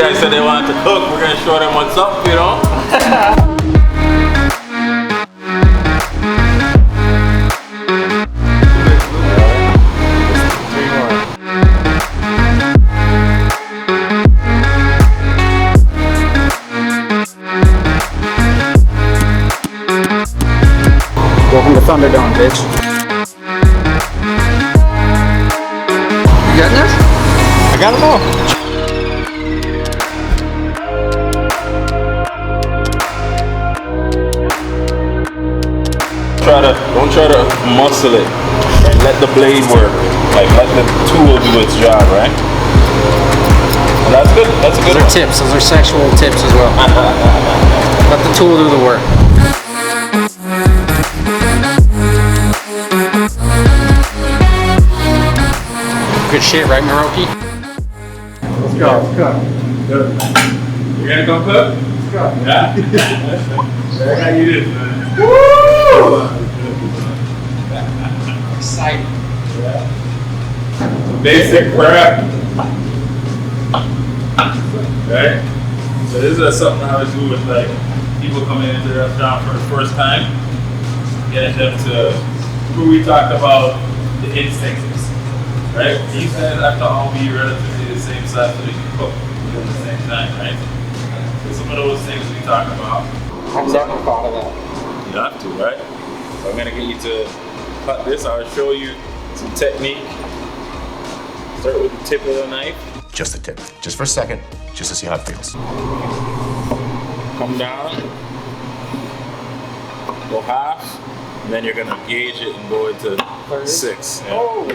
guys said they wanted to cook. We're gonna show them what's up, you know? Welcome to Thunderdome, bitch. You getting this? I got it all. Don't try to muscle it. Right? Let the blade work. Like let the tool do its job, right? And that's good. That's a good Those are tips. Those are sexual tips as well. Let the tool do the work. Good shit, right, Miroki? Let's go. Let's cook. Good. You gonna go cook? Let's go. Yeah. I got you this, man. Woo! Exciting. Yeah. Basic prep. Right? So this is something I would do with like people coming into the restaurant for the first time. Getting them to who we talked about the instincts. Right? These guys have to all be relatively the same size so they can cook at the same time, right? So some of those things we talk about. I've never thought of that. You have to, right? So I'm gonna get you to cut this. I'll show you some technique. Start with the tip of the knife. Just the tip, just for a second, just to see how it feels. Come down, go half, and then you're gonna gauge it and go into 6. Yeah. Oh!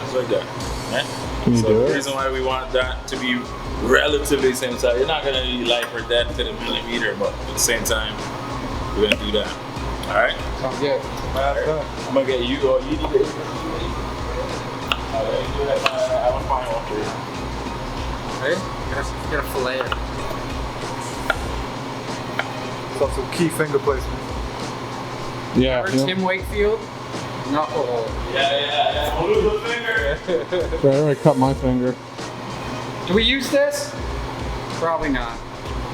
Just like that. Right? Can you do The it? reason why we want that to be relatively the same size, you're not gonna be life or death to the millimeter, but at the same time, we're gonna do that. Alright? Sounds good. I'm gonna get you, or you need it. Alright, do that. I want to find one for you. Ready? Get a fillet. Some key finger placement. Yeah. Remember Tim Wakefield? Knuckle. Yeah. Hold the finger. I already cut my finger. Do we use this? Probably not.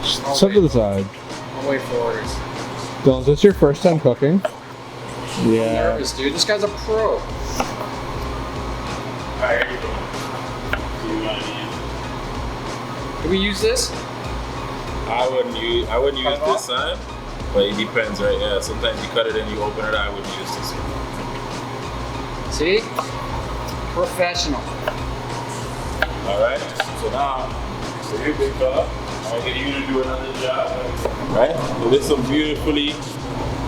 Set to the side. I'll wait for orders. Dylan, is this your first time cooking? I'm Yeah. nervous, dude. This guy's a pro. Alright, here you go. Do you want to Do we use this? I wouldn't use this side, but it depends, right? Yeah, sometimes you cut it and you open it. I wouldn't use this one. See? Professional. All right. So now, you big fella, I'm gonna get you to do another job. Right? So this is some beautifully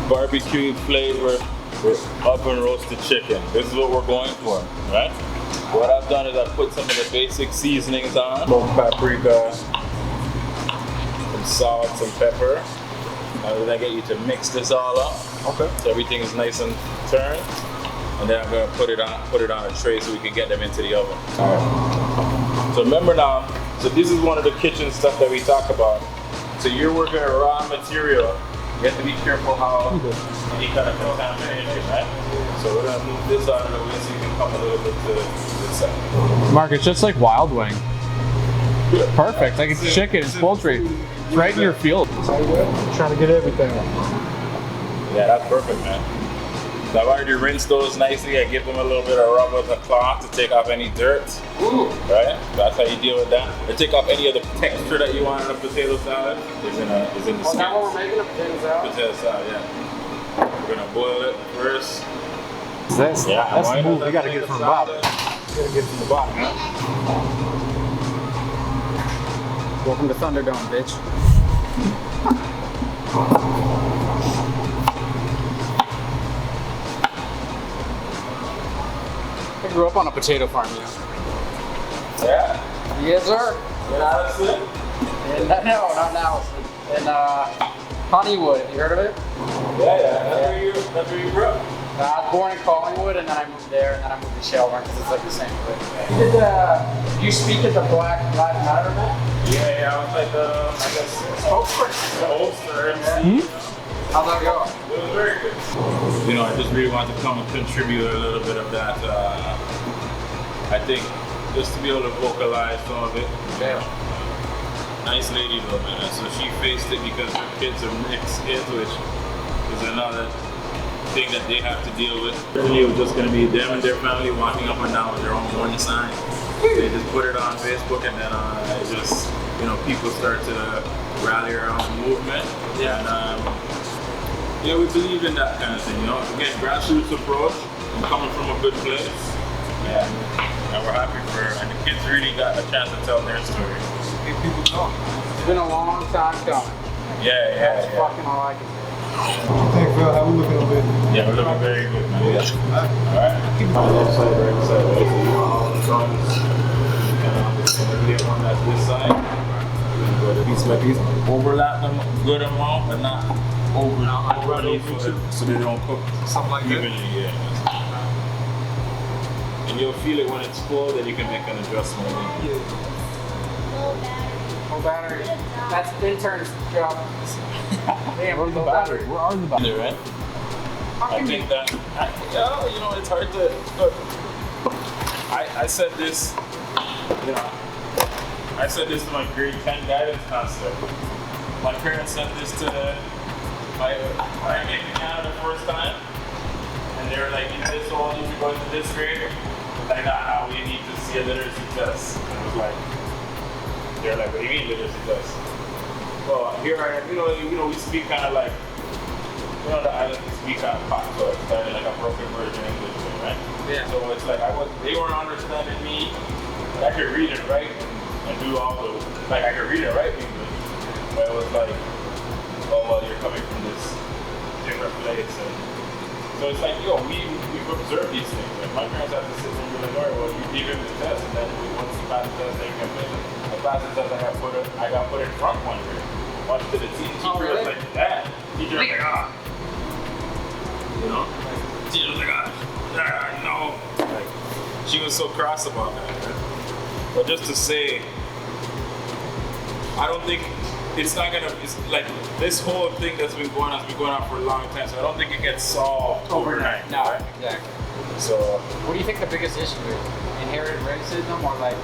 barbecued flavor with oven roasted chicken. This is what we're going for, right? What I've done is I've put some of the basic seasonings on, some paprika, some salt, some pepper. Now then I get you to mix this all up. Okay. So everything is nice and turned. And then I'm gonna put it on a tray so we can get them into the oven. All right. So remember now, so this is one of the kitchen stuff that we talk about. So you're working a raw material. You have to be careful how any kind of contamination, right? So we're gonna move this out of the way so you can come a little bit to this side. Mark, it's just like Wild Wing. Perfect. Like it's chicken, it's poultry. It's right in your field. Trying to get everything. Yeah, that's perfect, man. So I've already rinsed those nicely. I give them a little bit of rub with a cloth to take off any dirt. Ooh. Right? That's how you deal with that. Or take off any of the texture that you want in a potato salad. Is in the Oh, now we're making a potato salad? potato salad, yeah. We're gonna boil it first. That's Yeah, the move. You gotta potato get it from the bottom. salad. You gotta get it from the bottom, huh? Welcome to Thunderdome, bitch. I grew up on a potato farm, you know. Yeah. Yes, sir. In Allison? No, not now. In Honeywood. Have you heard of it? Yeah. That's where you grew up. I was born in Collingwood, and then I moved there, and then I moved to Shelburne because it's like the same place. You speak at the Black Lives Matter event? Yeah. I was like the spokesperson. How'd that go? It was very good. You know, I just really want to come and contribute a little bit of that. I think just to be able to vocalize some of it. Yeah. Nice lady though, man. So she faced it because her kids are mixed kids, which is another thing that they have to deal with. Originally it was just gonna be them and their family walking up and down with their own one sign. They just put it on Facebook and then it just, you know, people start to rally around the movement. Yeah. And yeah, we believe in that kind of thing, you know. Again, grassroots approach, and coming from a good place. Yeah. And we're happy for her. And the kids really got a chance to tell their story. People talk. It's been a long time coming. Yeah. That's fucking all I can say. Thanks, Phil. How we looking over here? Yeah, we're looking very good, man. Yeah. Alright. On the left side, right side, right? So you know all the songs. Get one that's this side. Piece by piece. Overlap them good amount, but not overly so they don't cook Something like that? evenly. Yeah. And you'll feel it when it's full, then you can make an adjustment. Low battery. That's the intern's job. Damn, Where's the low battery? Where are the batteries? Right? How I can think you? that, you know, it's hard to, look, I said this, you know, I said this to my grade 10 guidance counselor. My parents sent this to when I came to Canada the first time, and they were like, you know, this all you should go into this grade. Like, nah, we need to see a literacy test. And I was like, they're like, what do you mean literacy test? Well, here I am, you know, we speak kind of like, you know, the island we speak kind of patois, kind of like a broken version English, right? Yeah. So it's like they weren't understanding me. I could read and write and do all the, like I could read and write English, but it was like, oh well, you're coming from this different place, and so it's like, yo, we've observed these things. Like my parents have to sit there and be like, all right, well, you give him the test, and then once he passes the test, then you can finish it. The passes the test, I got put in front one year. Much to the teacher really? was like, that. Teacher was like, ah. You know? Teacher was like, ah, no. Like, she was so cross about that. Right? But just to say, I don't think it's not gonna. It's like this whole thing that's been going on for a long time. So I don't think it gets solved overnight. No, right? exactly. So What do you think the biggest issue is? Inherited racism, or like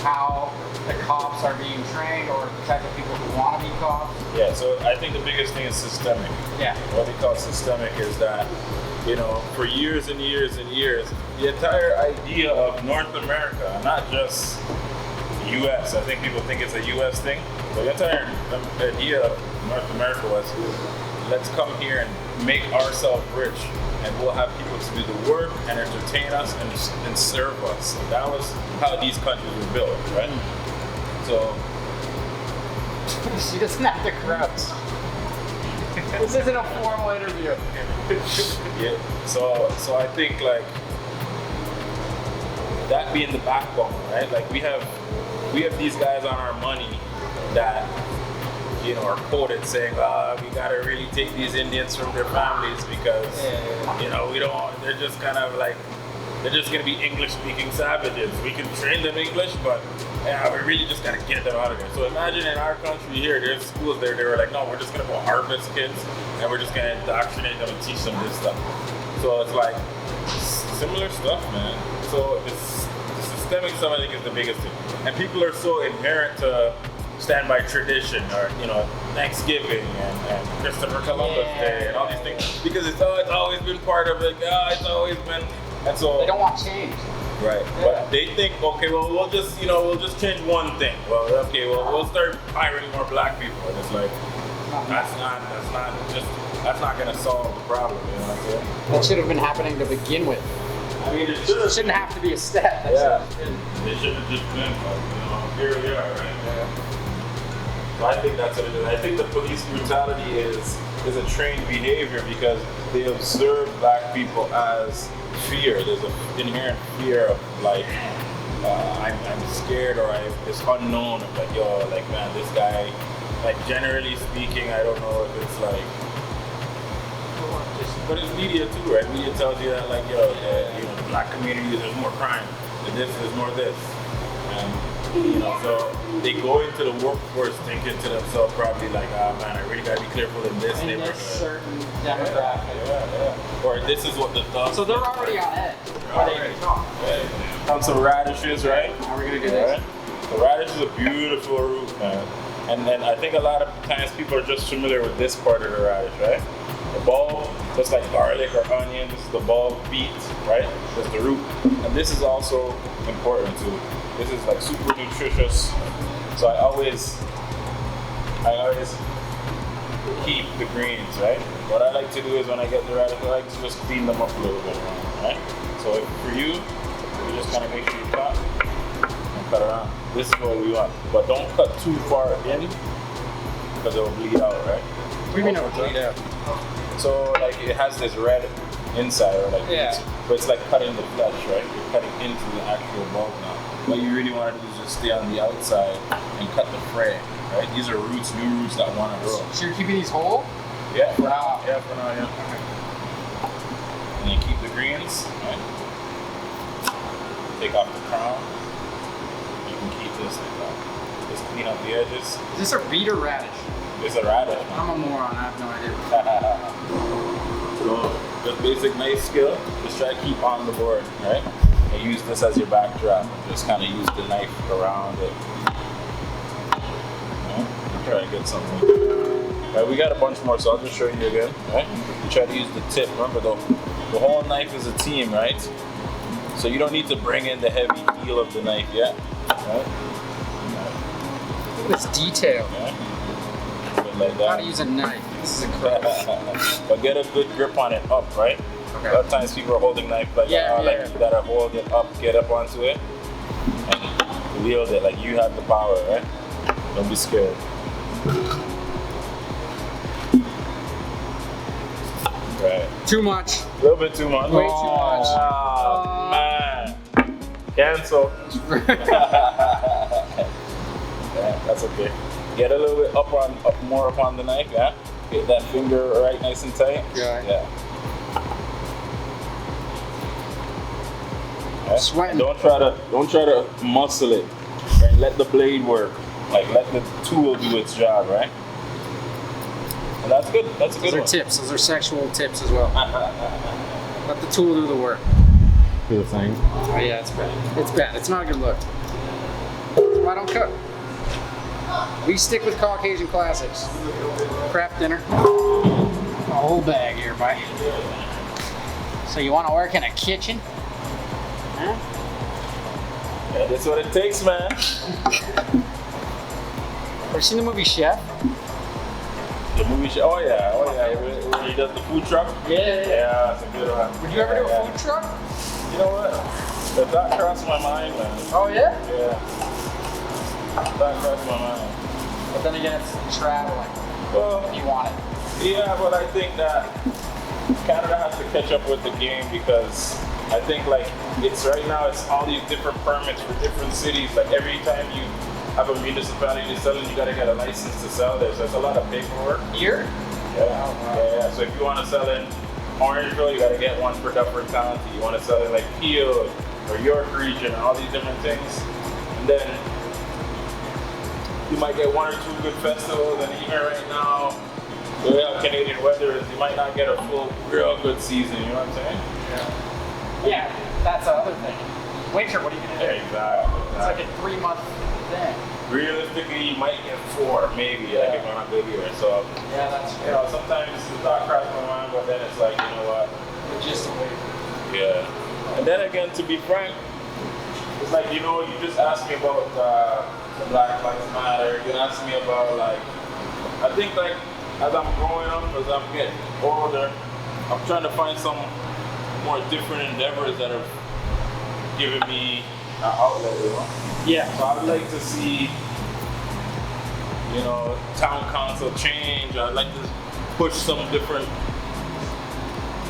how the cops are being trained, or the type of people who want to be cops? yeah, so I think the biggest thing is systemic. Yeah. What they call systemic is that, you know, for years and years and years, the entire idea of North America, not just the U.S. I think people think it's a U.S. thing, but the entire idea of North America was, let's come here and make ourselves rich, and we'll have people to do the work and entertain us and serve us. And that was how these countries were built, right? So, She doesn't have to corrupt. This isn't a formal interview. yeah. So I think like that being the backbone, right? Like we have these guys on our money that, you know, are quoted saying, we gotta really take these Indians from their families because, you know, they're just kind of like, they're just gonna be English-speaking savages. We can train them English, but we really just gotta get them out of there. So imagine in our country here, there's schools there, they were like, no, we're just gonna go harvest kids and we're just gonna indoctrinate them and teach them this stuff. So it's like, similar stuff, man. So the systemic stuff, I think, is the biggest thing. And people are so inherent to stand by tradition, or, you know, Thanksgiving and Christopher Columbus Day and all these things, because it's always been part of it. It's always been, and so They don't want change. right. Yeah. But they think, okay, well, we'll just change one thing. Well, okay, well, we'll start hiring more black people, and it's like that's not gonna solve the problem. You know what I'm saying? That should have been happening to begin with. I mean, it It shouldn't have to be a step. Yeah, they should have just been, but, you know, here we are, right? Yeah. So I think that's what it is. I think the police brutality is a trained behavior because they observe black people as fear. There's an inherent fear of like, I'm scared, or it's unknown. Of like, yo, like, man, this guy, like, generally speaking, I don't know if it's like, but it's media too, right? Media tells you that, like, yo, you know, the black community, there's more crime, there's more this. And, you know, so they go into the workforce thinking to themselves probably like, man, I really gotta be careful in this In neighborhood. this certain demographic. Yeah. Or this is what the thought. So they're already on edge. Before they even talk. Found some radishes, right? How are we gonna do this? Right? The radish is a beautiful root, man. And then I think a lot of times people are just familiar with this part of the radish, right? The bulb, just like garlic or onion, this is the bulb beet, right? That's the root. And this is also important too. This is like super nutritious. So I always keep the greens, right? What I like to do is when I get the radish, I like to just clean them up a little bit, right? So if for you just kind of make sure you cut and cut around. This is what we want. But don't cut too far in because it will bleed out, right? What do you mean it will bleed out? So like it has this red inside, or like but it's like cutting the flesh, right? You're cutting into the actual bulb now. What you really want to do is just stay on the outside and cut the fray, right? These are roots, new roots that want to grow. So you're keeping these whole? Yeah, for now. Yeah, for now, yeah. And you keep the greens, right? Take off the crown. You can keep this like that. Just clean up the edges. Is this a beet or radish? It's a radish. I'm a moron, I have no idea. So, just basic knife skill, just try to keep on the board, right? And use this as your backdrop. Just kind of use the knife around it. Right? And try to get something. Right, we got a bunch more, so I'll just show you again. Right? You try to use the tip. Remember, the whole knife is a team, right? So you don't need to bring in the heavy heel of the knife yet. Right? Look at this detail. Yeah. Like that. How to use a knife. This is incredible. But get a good grip on it up, right? Okay. A lot of times people are holding knife like, like you gotta hold it up, get up onto it, and wield it like you have the power, right? Don't be scared. Right. Too much. A little bit too much. Way too much. Oh, man. Cancel. Yeah, that's okay. Get a little bit more up on the knife, yeah? Get that finger right nice and tight. Yeah. Yeah. Sweating. Don't try to muscle it. Right? Let the blade work. Like let the tool do its job, right? And that's good. That's a good one. Those are tips. Those are sexual tips as well. Let the tool do the work. Do the thing. Oh yeah, it's bad. It's bad. It's not a good look. That's why I don't cook. We stick with Caucasian classics. Craft dinner. A whole bag here, bye. So you want to work in a kitchen? Huh? Yeah, that's what it takes, man. Ever seen the movie Chef? The movie show. Oh yeah. When he does the food truck. Yeah. Yeah, it's a good one. Would you ever do a food truck? You know what? The thought crossed my mind, man. Oh yeah? Yeah. That crossed my mind. But then again, it's traveling. Well, If you want it. yeah, but I think that Canada has to catch up with the game because I think like it's right now it's all these different permits for different cities. Like every time you have a municipality selling, you gotta get a license to sell there. So it's a lot of paperwork. Here? Yeah. So if you want to sell in Orangeville, you gotta get one for Dufferin County. You want to sell in like Peel or York region and all these different things, and then you might get one or two good festivals, and even right now, the way how Canadian weather is, you might not get a full, real good season, you know what I'm saying? Yeah, that's the other thing. Winter, what are you going to do? Exactly. It's like a 3-month thing. Realistically, you might get 4, maybe, like if on a good year. So, Yeah, that's you know, sometimes the thought crosses my mind, but then it's like, you know what? logistically. Yeah. And then again, to be frank, it's like, you know, you just asked me about Black Lives Matter. You asked me about like, I think like as I'm growing up, as I'm getting older, I'm trying to find some more different endeavors that have given me an outlet, you know? Yeah. So I would like to see, you know, town council change. I'd like to push some different.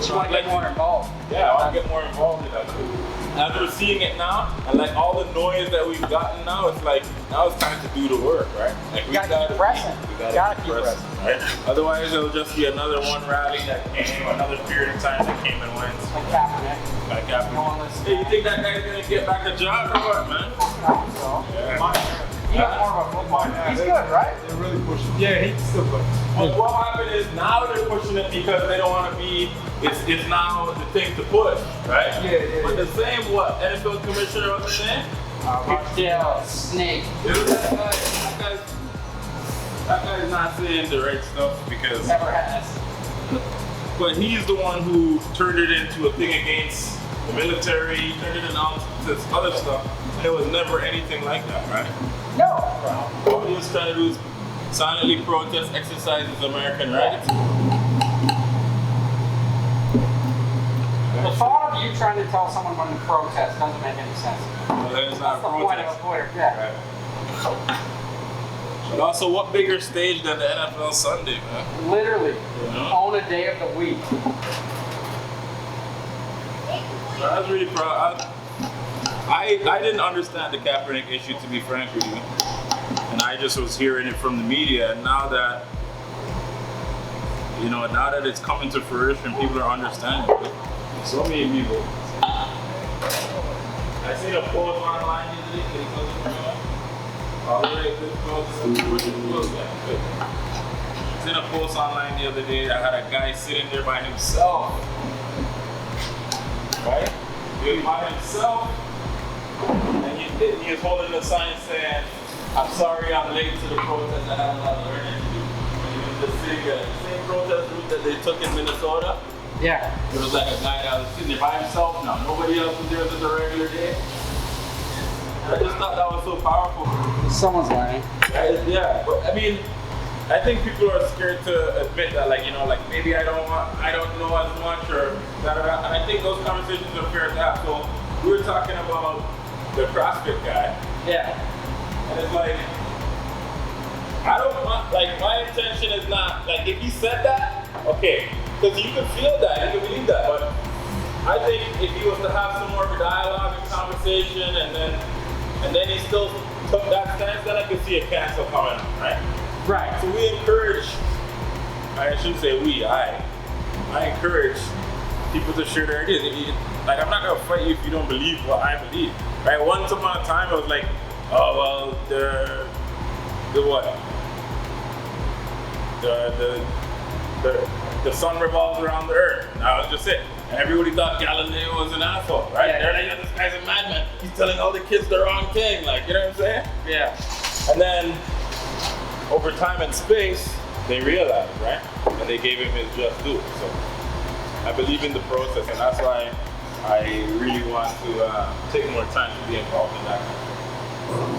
You want to get more involved. Yeah, I want to get more involved in that too. As we're seeing it now, and like all the noise that we've gotten now, it's like now it's time to do the work, right? Like You gotta keep pressing. We gotta keep pressing, right? Otherwise, it'll just be another one rally that came, another period of time that came and went. Like Kaepernick. Like No one listens. hey, you think that guy's gonna get back a job or what, man? So, Yeah. you got more of a football. He's good, right? They're really pushing. Yeah, he's still good. But what happened is now they're pushing it because they don't want to be. It's now the thing to push, right? Yeah. But the same NFL commissioner was the name. Yeah, snake. It was that guy. That guy's That guy's not saying the right stuff because. Never has. But he's the one who turned it into a thing against the military, he turned it into this other stuff. And it was never anything like that, right? No. All he was trying to do is silently protest, exercise his American rights. The thought of you trying to tell someone when to protest doesn't make any sense. Well, then it's not That's the point of a protest. Twitter. Yeah. Right. But also, what bigger stage than the NFL Sunday, man? Literally, You know? own a day of the week. So I was really proud. I didn't understand the Kaepernick issue, to be frank with you. And I just was hearing it from the media. And now that, you know, now that it's coming to fruition, people are understanding it. So many people. I seen a post online the other day. All right, good post. I seen a post online the other day that had a guy sitting there by himself. Right? He was by himself. And he was holding a sign saying, "I'm sorry I'm late to the protest. I have a lot of learning to do." And he was just sitting there. The same protest route that they took in Minnesota. Yeah. It was like a guy that was sitting there by himself now. Nobody else was there just a regular day. I just thought that was so powerful. Someone's learning. Yeah, but I mean, I think people are scared to admit that, like, you know, like maybe I don't know as much or da-da-da. And I think those conversations are fair to have. So we were talking about the CrossFit guy. Yeah. And it's like, I don't want, like, my intention is not, like, if he said that, okay, because you can feel that, you can believe that, but I think if he was to have some more of a dialogue and conversation and then he still took that stance, then I could see a cancel coming, right? Right. So we encourage, I shouldn't say we, I encourage people to share their ideas. Like, I'm not gonna fight you if you don't believe what I believe, right? Once upon a time, it was like, oh, well, the what? The sun revolves around the earth. Now that's just it. And everybody thought Galileo was an asshole, right? Yeah. They're like, "Yeah, this guy's a madman. He's telling all the kids the wrong thing." Like, you know what I'm saying? Yeah. And then, over time and space, they realized, right? And they gave him his just due. So, I believe in the process, and that's why I really want to take more time to be involved in that.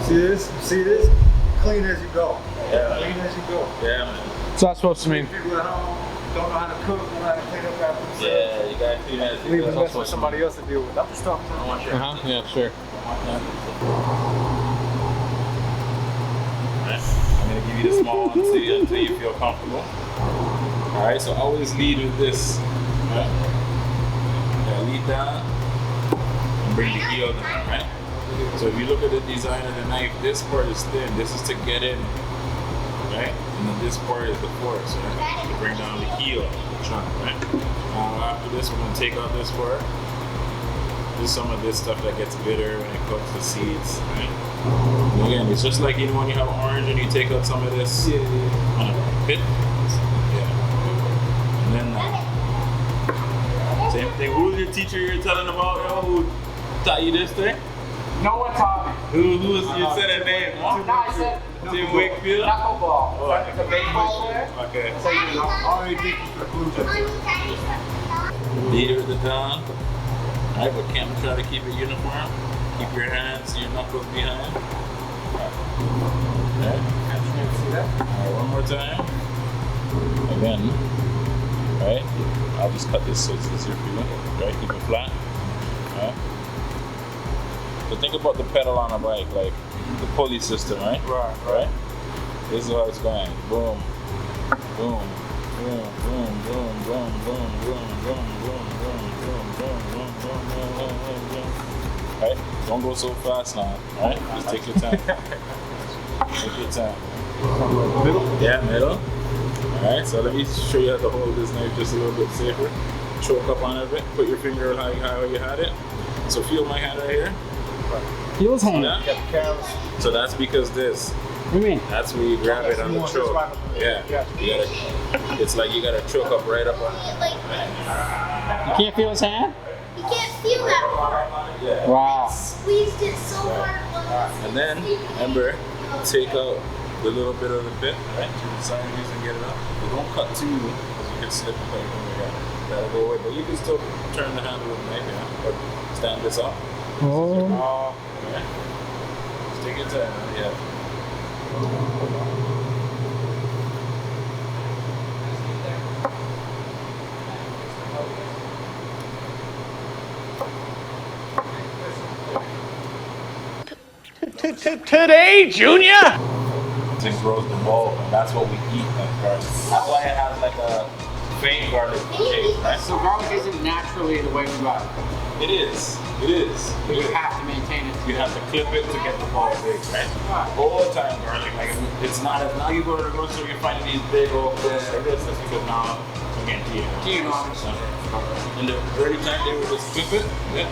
See this? See this? Clean as you go. Yeah. Clean as you go. Yeah, man. What's that supposed to mean? People at home don't know how to cook, don't know how to clean up after themselves. Yeah, you gotta clean that. Leave the That's mess for what's somebody else to deal with. I'm just talking to them. Yeah, sure. Right. I'm gonna give you the small one until you feel comfortable. Alright, so always lead with this. Right? Yeah, lead down and bring the heel down, right? So if you look at the design of the knife, this part is thin, this is to get in, right? And then this part is the force, right? To bring down the heel of the trunk, right? Now after this, we're gonna take out this part. There's some of this stuff that gets bitter when it cooks, the seeds, right? And again, it's just like, you know, when you have orange and you take out some of this on a pit. Yeah. And then same thing. Who was your teacher you're telling about, yo, who taught you this thing? No one taught me. Who was, you said a name, huh? No, I said Tim Wakefield? knuckleball. Oh, Like the baseball player. Okay. So you know, all you think is for glue to Leader of the dawn. Alright, but Cam, try to keep it uniform. Keep your hands, your knuckles behind. Okay. Alright, one more time. Again. Right? I'll just cut this so it's easier for you. Right? Keep it flat. Alright? So think about the pedal on a bike, like the pulley system, right? Right. This is how it's going. Boom. Boom. Boom. Boom. Boom. Boom. Boom. Boom. Boom. Boom. Boom. Boom. Boom. Boom. Boom. Boom. Boom. Boom. Right? Don't go so fast now. Right? Just take your time. Take your time. middle. Yeah, middle. Alright, so let me show you how to hold this knife just a little bit safer. Choke up on it a bit. Put your finger how you had it. So feel my hand right here. Feel his hand. Yeah? So that's because this. What do you mean? That's where you grab it on the choke. Yeah. You gotta, it's like you gotta choke up right up on it. You can't feel his hand? You can't feel that part. Yeah. Wow. Squeezed it so hard. And then, remember, take out the little bit of the bit, right? To the sideways and get it up. But don't cut too, because you can slip and cut it over there. That'll go away. But you can still turn the handle with the knife, yeah. Or stand this up. Oh. Okay. Stick it to yeah. Today, Junior? It grows the bulb, and that's what we eat at garlic. That's why it has like a faint garlic taste, right? So garlic isn't naturally the way we buy it. It is. It is. But you have to maintain it. You have to clip it to get the bulb big, right? All the time garlic, like it's not as now you go to the grocery store, you find these big old things like this. That's because now again, in the early time they would just clip it. Yeah.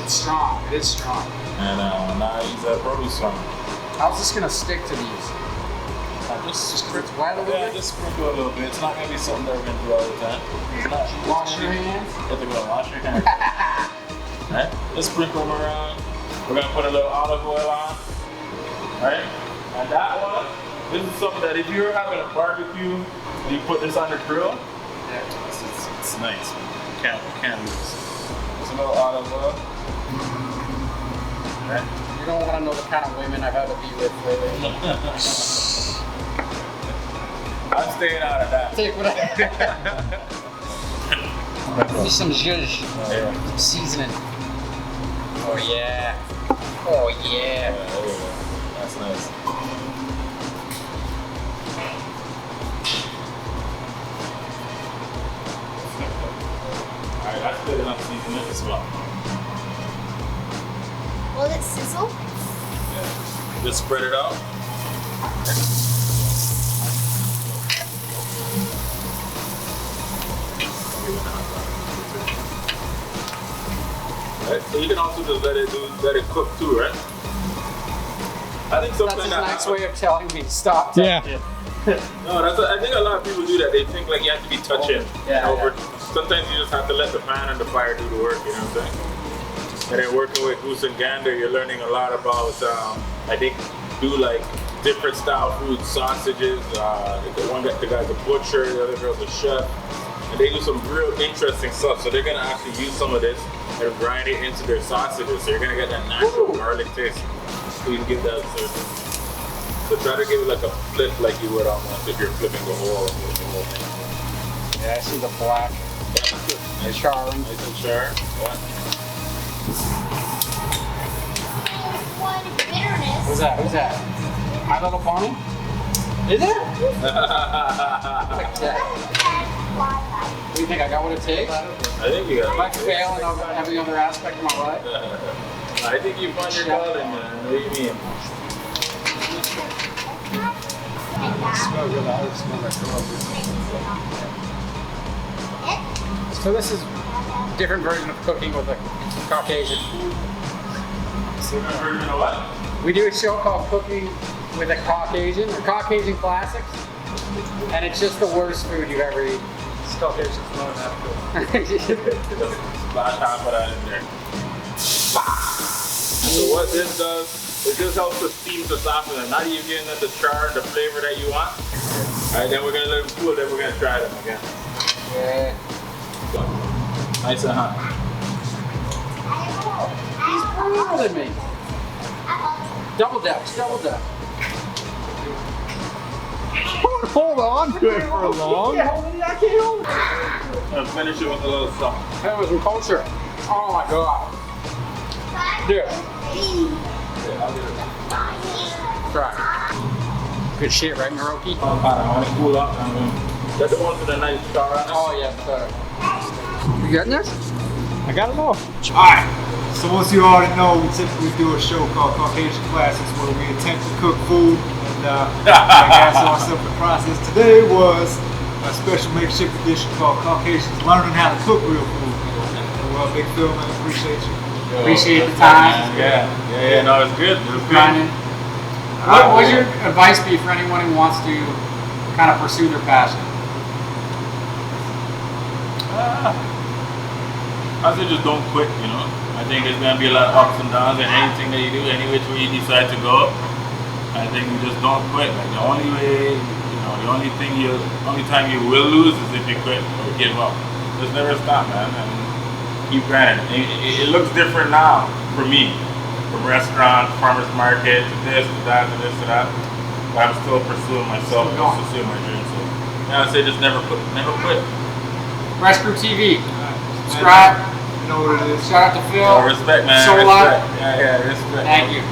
It's strong. It is strong. And now I use that produce farm. How's this gonna stick to these? Just It's wet a little yeah, bit? just sprinkle a little bit. It's not gonna be something that we're gonna do all the time. It's not. Wash your hands? You have to go wash your hands. Right? Just sprinkle them around. We're gonna put a little olive oil on. Right? And that one, this is something that if you're having a barbecue and you put this on the grill, it's nice. You can't lose. Just a little olive oil. Right? You don't want to know the kind of women I've had to be with lately. I'm staying out of that. Take what I Just some zhuzh. Yeah. Seasoning. Oh yeah. Oh yeah. That's nice. Alright, that's good enough seasoning as well. Will it sizzle? Yeah. Just spread it out. Right, so you can also just let it cook too, right? I think something That's his that nice way of telling me stop. Yeah. No, I think a lot of people do that. They think like you have to be touching. Yeah, over. Sometimes you just have to let the pan and the fire do the work. You know what I'm saying? And then working with Goose and Gander, you're learning a lot about. I think do like different style foods, sausages. The guy's a butcher, the other girl's a chef, and they do some real interesting stuff. So they're gonna actually use some of this and grind it into their sausages. So you're gonna get that natural garlic taste. So you can give that. So try to give it like a flip, like you would almost if you're flipping the whole thing. Yeah, I see the black. Nice charring. Nice and char. Yeah. One bitterness. Who's that? Who's that? My Little Pony? Is it? Like that. What do you think? I got what it takes? I think you got If I fail in every other aspect of my life? I think you find your calling, man. What do you mean? So this is a different version of cooking with a Caucasian. Different version of what? We do a show called Cooking with a Caucasian, or Caucasian Classics, and it's just the worst food you've ever eaten. It's Caucasian's not that Last half of that in there. So what this does, it just helps to steam the soften it. Now you're getting the char and the flavor that you want. Alright, then we're gonna let them cool, then we're gonna try them again. Yeah. Nice and hot. He's brutal than me. Double dutch, double dutch. Hold on to it for long. I can't hold it. And finish it with a little salt. That was some culture. Oh my god. Dude, try. Good shit, right, Naroki? I want to cool up. That's the one with the nice char on it. Oh yeah, you getting this? I got it all. Alright, so as you already know, we typically do a show called Caucasian Classics where we attempt to cook food and ask ourselves the process. Today was a special makeshift edition called Caucasians Learning How to Cook Real Food. Well, big Phil, man, appreciate you. Appreciate the time. Yeah, no, it's good. It was good. Grinding. What would your advice be for anyone who wants to kind of pursue their passion? I say just don't quit, I think there's going to be a lot of ups and downs in anything that you do, any which way you decide to go. I think you just don't quit. Like the only way, the only time you will lose is if you quit or give up. Just never stop, man, and keep grinding. It looks different now for me, from restaurant, farmers market, to this, to that, to this, to that. But I'm still pursuing myself, pursuing my dreams. So yeah, I'd say just never quit. Bresh Crew TV. Subscribe. You know what it is. Shout out to Phil. Respect, man. Soulyve. Yeah, respect. Thank you.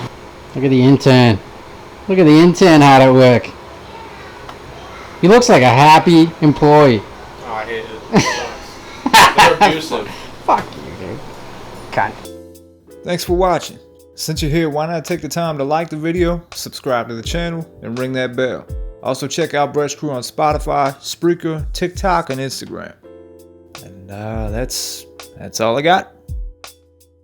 Look at the intern. Look at the intern hard at work. He looks like a happy employee. Oh, I hate it. They're abusive. Fuck you, dude. Cunt. Thanks for watching. Since you're here, why not take the time to like the video, subscribe to the channel, and ring that bell. Also check out Bresh Crew on Spotify, Spreaker, TikTok, and Instagram. And that's all I got.